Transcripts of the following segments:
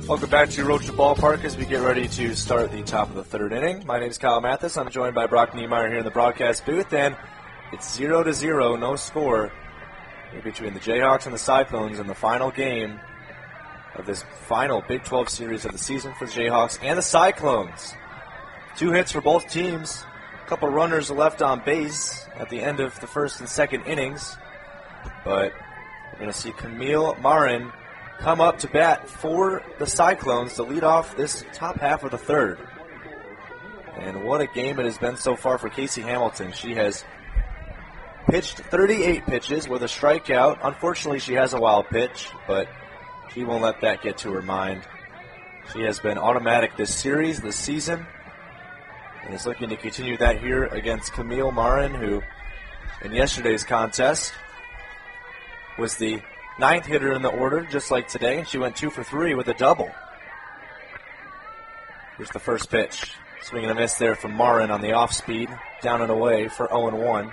Welcome back to Rocha Ballpark as we get ready to start the top of the third inning. My name is Kyle Mathas. I'm joined by Brock Niemeyer here in the broadcast booth, and it's 0-0, no score between the Jayhawks and the Cyclones in the final game of this final Big 12 series of the season for the Jayhawks and the Cyclones. 2 hits for both teams, a couple runners left on base at the end of the first and second innings, but we're going to see Camille Marin come up to bat for the Cyclones to lead off this top half of the third. And what a game it has been so far for Casey Hamilton. She has pitched 38 pitches with a strikeout. Unfortunately, she has a wild pitch, but she won't let that get to her mind. She has been automatic this series, this season, and is looking to continue that here against Camille Marin, who in yesterday's contest was the 9th hitter in the order, just like today, and she went 2 for 3 with a double. Here's the first pitch. Swing and a miss there from Marin on the off-speed, down and away for 0-1.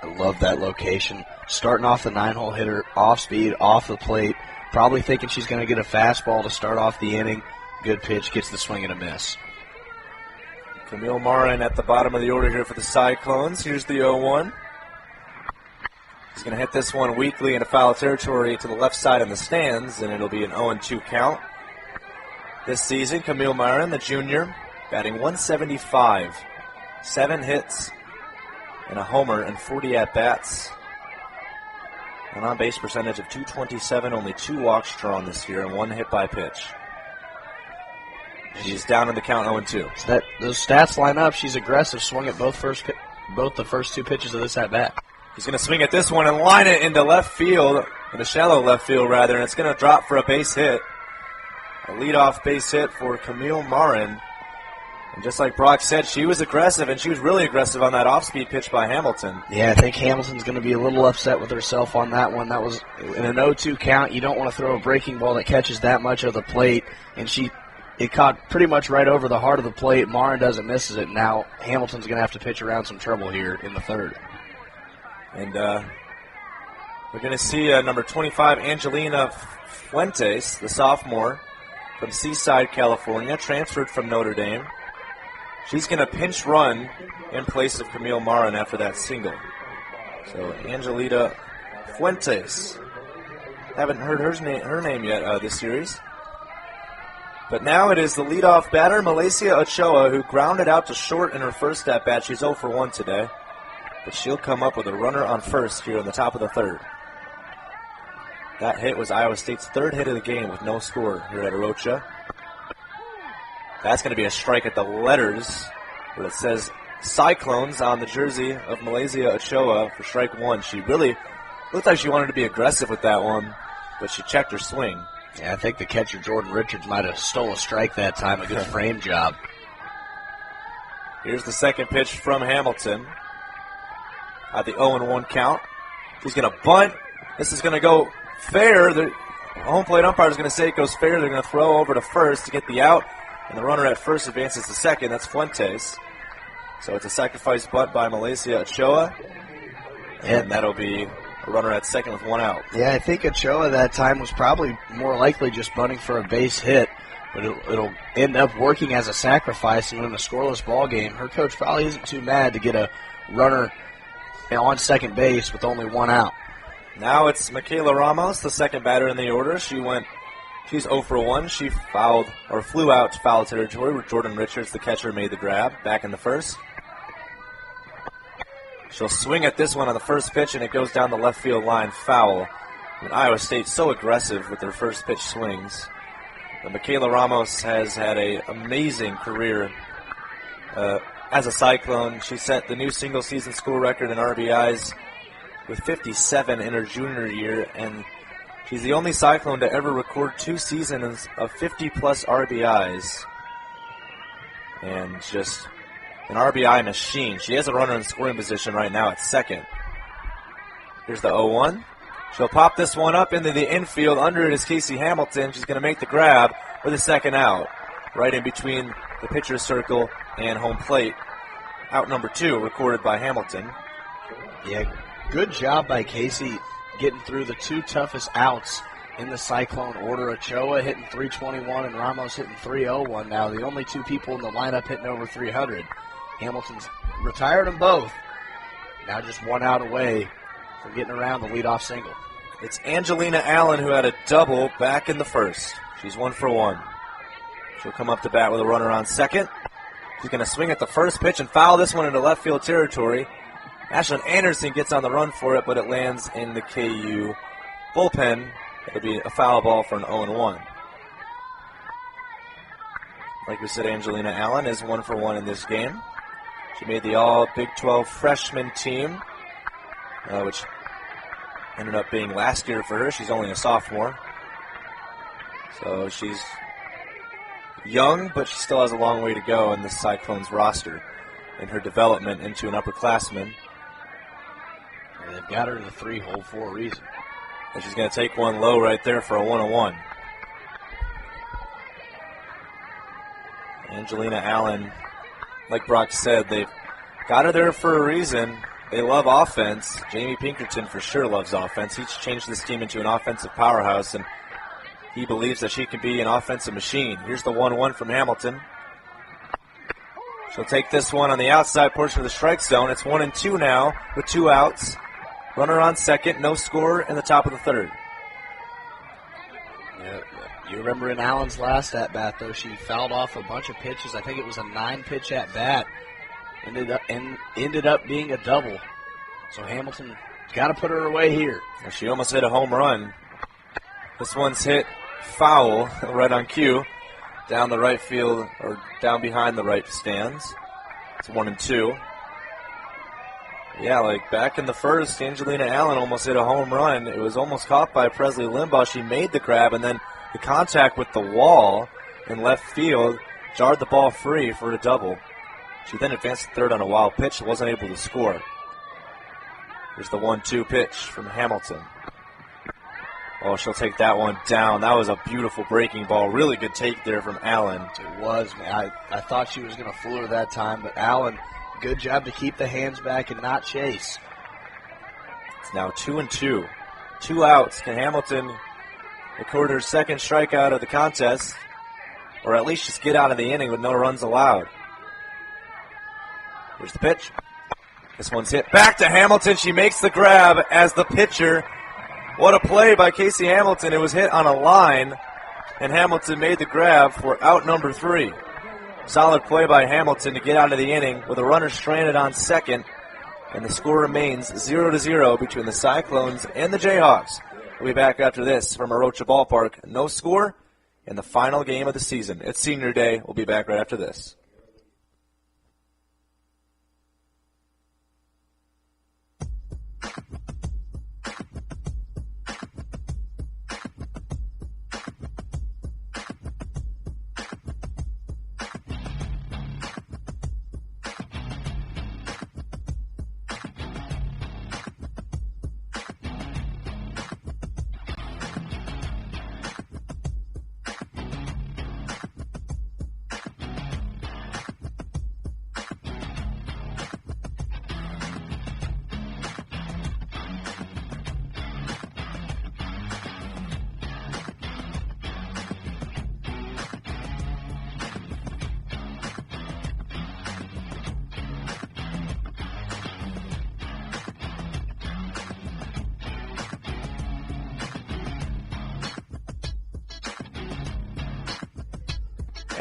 I love that location. Starting off the 9-hole hitter, off-speed, off the plate, probably thinking she's going to get a fastball to start off the inning. Good pitch, gets the swing and a miss. Camille Marin at the bottom of the order here for the Cyclones. Here's the 0-1. He's going to hit this one weakly into foul territory to the left side in the stands, and it'll be an 0-2 count. This season, Camille Marin, the junior, batting .175, 7 hits and a homer and 40 at-bats. An on-base percentage of .227, only 2 walks drawn this year, and 1 hit by pitch. She's down in the count 0-2. So those stats line up. She's aggressive, swung at both the first 2 pitches of this at-bat. He's going to swing at this one and line it into left field, into shallow left field rather, and it's going to drop for a base hit. A leadoff base hit for Camille Marin. And just like Brock said, she was aggressive, and she was really aggressive on that off-speed pitch by Hamilton. Yeah, I think Hamilton's going to be a little upset with herself on that one. That was in an 0-2 count. You don't want to throw a breaking ball that catches that much of the plate, and it caught pretty much right over the heart of the plate. Marin doesn't misses it. Now Hamilton's going to have to pitch around some trouble here in the third. And we're going to see number 25, Angelina Fuentes, the sophomore from Seaside, California, transferred from Notre Dame. She's going to pinch run in place of Camille Marin after that single. So Angelina Fuentes. Haven't heard her name yet this series. But now it is the leadoff batter, Malaysia Ochoa, who grounded out to short in her first at-bat. She's 0 for 1 today. But she'll come up with a runner on first here in the top of the third. That hit was Iowa State's 3rd hit of the game with no score here at Rocha. That's going to be a strike at the letters, where it says Cyclones on the jersey of Malaysia Ochoa for strike 1. She really looked like she wanted to be aggressive with that one, but she checked her swing. Yeah, I think the catcher, Jordan Richards, might have stole a strike that time. A good frame job. Here's the second pitch from Hamilton. At the 0-1 count. He's going to bunt. This is going to go fair. The home plate umpire is going to say it goes fair. They're going to throw over to first to get the out. And the runner at first advances to second. That's Fuentes. So it's a sacrifice bunt by Malaysia Ochoa. And that'll be a runner at second with 1 out. Yeah, I think Ochoa that time was probably more likely just bunting for a base hit. But it'll end up working as a sacrifice. And in a scoreless ball game, her coach probably isn't too mad to get a runner on second base with only 1 out. Now it's Michaela Ramos, the second batter in the order. She's 0 for 1. She flew out to foul territory where Jordan Richards, the catcher, made the grab back in the first. She'll swing at this one on the first pitch, and it goes down the left field line foul. And Iowa State's so aggressive with their first pitch swings. But Michaela Ramos has had an amazing career as a Cyclone. She set the new single-season school record in RBIs with 57 in her junior year, and she's the only Cyclone to ever record 2 seasons of 50-plus RBIs. And just an RBI machine. She has a runner in scoring position right now at second. Here's the 0-1. She'll pop this one up into the infield. Under it is Casey Hamilton. She's going to make the grab with a second out, right in between the pitcher's circle and home plate. Out number 2, recorded by Hamilton. Yeah, good job by Casey getting through the 2 toughest outs in the Cyclone order. Ochoa hitting 321 and Ramos hitting 301 now. The only two people in the lineup hitting over 300. Hamilton's retired them both. Now just one out away from getting around the leadoff single. It's Angelina Allen who had a double back in the first. She's 1 for 1. She'll come up to bat with a runner on second. She's going to swing at the first pitch and foul this one into left field territory. Ashlyn Anderson gets on the run for it, but it lands in the KU bullpen. It'll be a foul ball for an 0-1. Like we said, Angelina Allen is 1 for 1 in this game. She made the all Big 12 freshman team, which ended up being last year for her. She's only a sophomore. So she's young, but she still has a long way to go in the Cyclones roster in her development into an upperclassman. And they've got her in the 3-hole for a reason. And she's going to take one low right there for a 1-1. Angelina Allen, like Brock said, they've got her there for a reason. They love offense. Jamie Pinkerton for sure loves offense. He's changed this team into an offensive powerhouse, and he believes that she can be an offensive machine. Here's the 1-1 from Hamilton. She'll take this one on the outside portion of the strike zone. It's 1-2 now with 2 outs. Runner on second, no score in the top of the third. Yeah, you remember in Allen's last at-bat, though, she fouled off a bunch of pitches. I think it was a 9-pitch at-bat. Ended up being a double. So Hamilton got to put her away here. She almost hit a home run. This one's hit foul right on cue. Down the right field, or down behind the right stands. It's 1-2. Yeah, like back in the first, Angelina Allen almost hit a home run. It was almost caught by Presley Limbaugh. She made the grab, and then the contact with the wall in left field jarred the ball free for a double. She then advanced to third on a wild pitch. Wasn't able to score. Here's the 1-2 pitch from Hamilton. Oh, she'll take that one down. That was a beautiful breaking ball. Really good take there from Allen. It was, man. I thought she was going to fool her that time, but Allen, good job to keep the hands back and not chase. It's now 2-2. 2 outs. Can Hamilton record her second strikeout of the contest, or at least just get out of the inning with no runs allowed? Here's the pitch. This one's hit back to Hamilton. She makes the grab as the pitcher. What a play by Casey Hamilton. It was hit on a line, and Hamilton made the grab for out number 3. Solid play by Hamilton to get out of the inning with a runner stranded on second, and the score remains 0-0 between the Cyclones and the Jayhawks. We'll be back after this from Arocha Ballpark. No score in the final game of the season. It's senior day. We'll be back right after this.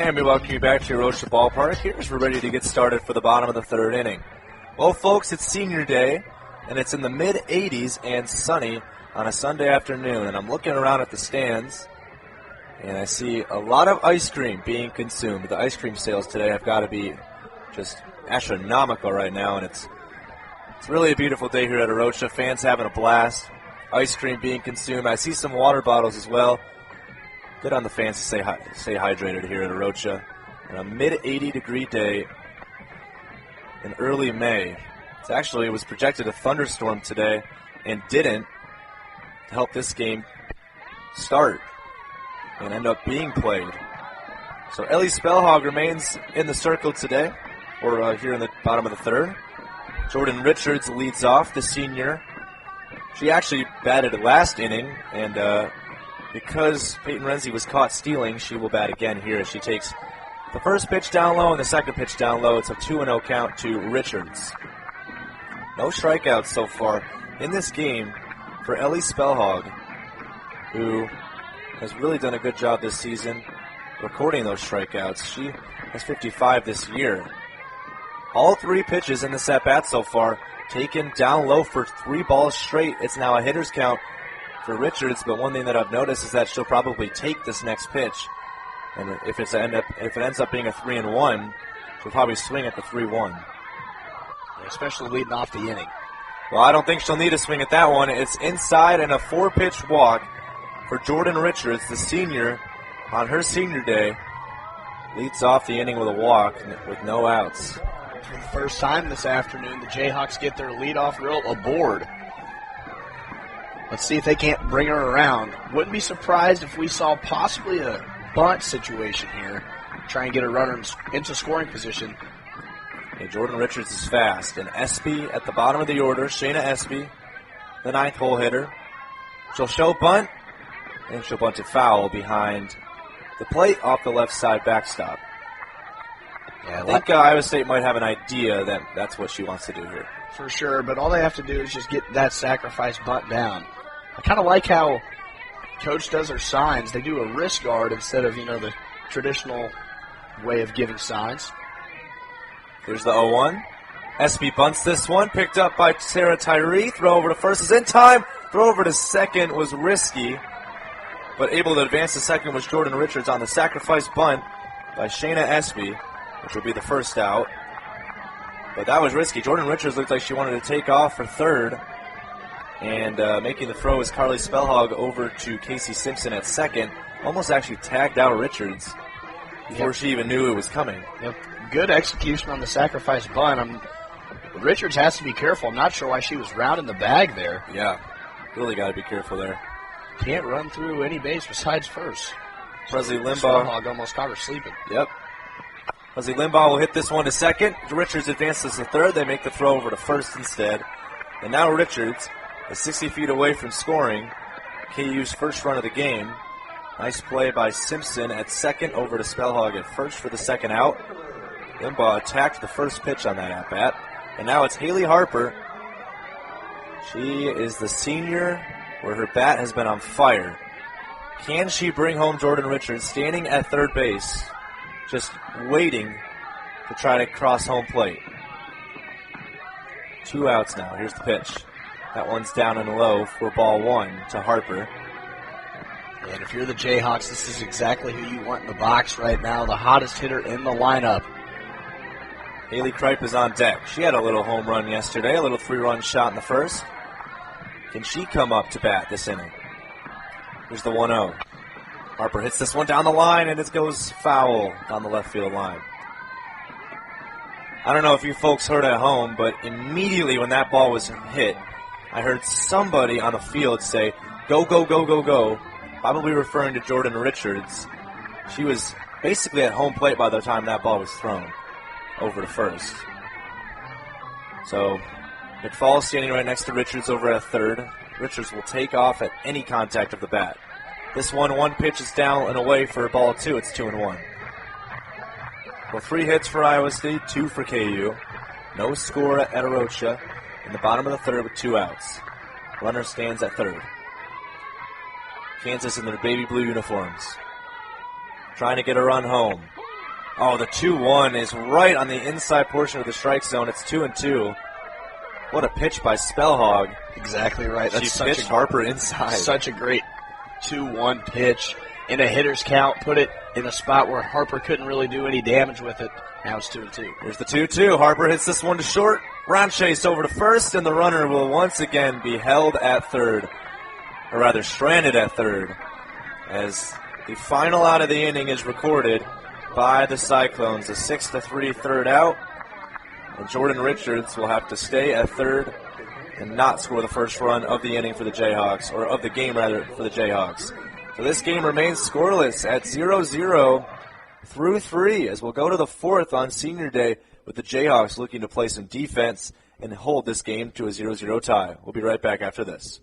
And we welcome you back to Arocha Ballpark. Here's we're ready to get started for the bottom of the third inning. Well, folks, it's senior day, and it's in the mid-80s and sunny on a Sunday afternoon. And I'm looking around at the stands, and I see a lot of ice cream being consumed. The ice cream sales today have got to be just astronomical right now, and it's really a beautiful day here at Arocha. Fans having a blast. Ice cream being consumed. I see some water bottles as well. Good on the fans to stay hydrated here at Arocha. On a mid-80-degree day in early May. It was projected a thunderstorm today and didn't to help this game start and end up being played. So Ellie Spellhog remains in the circle today, or here in the bottom of the third. Jordan Richards leads off, the senior. She actually batted last inning and because Peyton Renzi was caught stealing, she will bat again here as she takes the first pitch down low and the second pitch down low. It's a 2-0 count to Richards. No strikeouts so far in this game for Ellie Spellhog, who has really done a good job this season recording those strikeouts. She has 55 this year. All three pitches in this at-bat so far taken down low for 3 balls straight. It's now a hitter's count for Richards, but one thing that I've noticed is that she'll probably take this next pitch, and if it ends up being a 3-1, she'll probably swing at the 3-1. Especially leading off the inning. Well, I don't think she'll need a swing at that one. It's inside and a 4-pitch walk for Jordan Richards, the senior, on her senior day. Leads off the inning with a walk with no outs. For the first time this afternoon, the Jayhawks get their leadoff reel aboard. Let's see if they can't bring her around. Wouldn't be surprised if we saw possibly a bunt situation here. Try and get a runner into scoring position. Okay, Jordan Richards is fast. And Espy at the bottom of the order. Shayna Espy, the 9th hole hitter. She'll show bunt, and she'll bunt it foul behind the plate off the left side backstop. Yeah, I think Iowa State might have an idea that that's what she wants to do here. For sure, but all they have to do is just get that sacrifice bunt down. I kind of like how Coach does her signs. They do a wrist guard instead of, the traditional way of giving signs. Here's the 0-1. Espy bunts this one, picked up by Sarah Tyree. Throw over to first is in time. Throw over to second was risky, but able to advance to second was Jordan Richards on the sacrifice bunt by Shayna Espy, which will be the first out. But that was risky. Jordan Richards looked like she wanted to take off for third. And making the throw is Carly Spellhog over to Casey Simpson at second. Almost actually tagged out Richards before she even knew it was coming. Yep. Good execution on the sacrifice bunt. Richards has to be careful. I'm not sure why she was rounding the bag there. Yeah, really got to be careful there. Can't run through any base besides first. Presley Limbaugh. Spellhog almost caught her sleeping. Yep. Presley Limbaugh will hit this one to second. Richards advances to third. They make the throw over to first instead. And now Richards is 60 feet away from scoring KU's first run of the game. Nice play by Simpson at second over to Spellhog at first for the second out. Limbaugh attacked the first pitch on that at-bat. And now it's Haley Harper. She is the senior where her bat has been on fire. Can she bring home Jordan Richards standing at third base, just waiting to try to cross home plate? 2 outs now. Here's the pitch. That one's down and low for ball 1 to Harper. And if you're the Jayhawks, this is exactly who you want in the box right now, the hottest hitter in the lineup. Haley Kripe is on deck. She had a little home run yesterday, a little 3-run shot in the first. Can she come up to bat this inning? Here's the 1-0. Harper hits this one down the line, and it goes foul down the left field line. I don't know if you folks heard at home, but immediately when that ball was hit, I heard somebody on the field say, "Go, go, go, go, go," probably referring to Jordan Richards. She was basically at home plate by the time that ball was thrown over to first. So McFall standing right next to Richards over at third. Richards will take off at any contact of the bat. This one pitch is down and away for ball 2. It's 2-1. Well, 3 hits for Iowa State, 2 for KU. No score at Etarocha in the bottom of the third with 2 outs. Runner stands at third. Kansas in their baby blue uniforms, trying to get a run home. Oh, the 2-1 is right on the inside portion of the strike zone. It's 2-2. What a pitch by Spellhog. Exactly right. She pitched Harper inside. Such a great 2-1 pitch in a hitter's count. Put it in a spot where Harper couldn't really do any damage with it. Now it's 2-2. Here's the 2-2. Harper hits this one to short. Round chase over to first, and the runner will once again be held at third. Or rather, stranded at third, as the final out of the inning is recorded by the Cyclones. A 6-3 third out, and Jordan Richards will have to stay at third and not score the first run of the inning for the Jayhawks, or of the game rather, for the Jayhawks. So this game remains scoreless at 0-0 through 3, as we'll go to the 4th on Senior Day with the Jayhawks looking to play some defense and hold this game to a 0-0 tie. We'll be right back after this.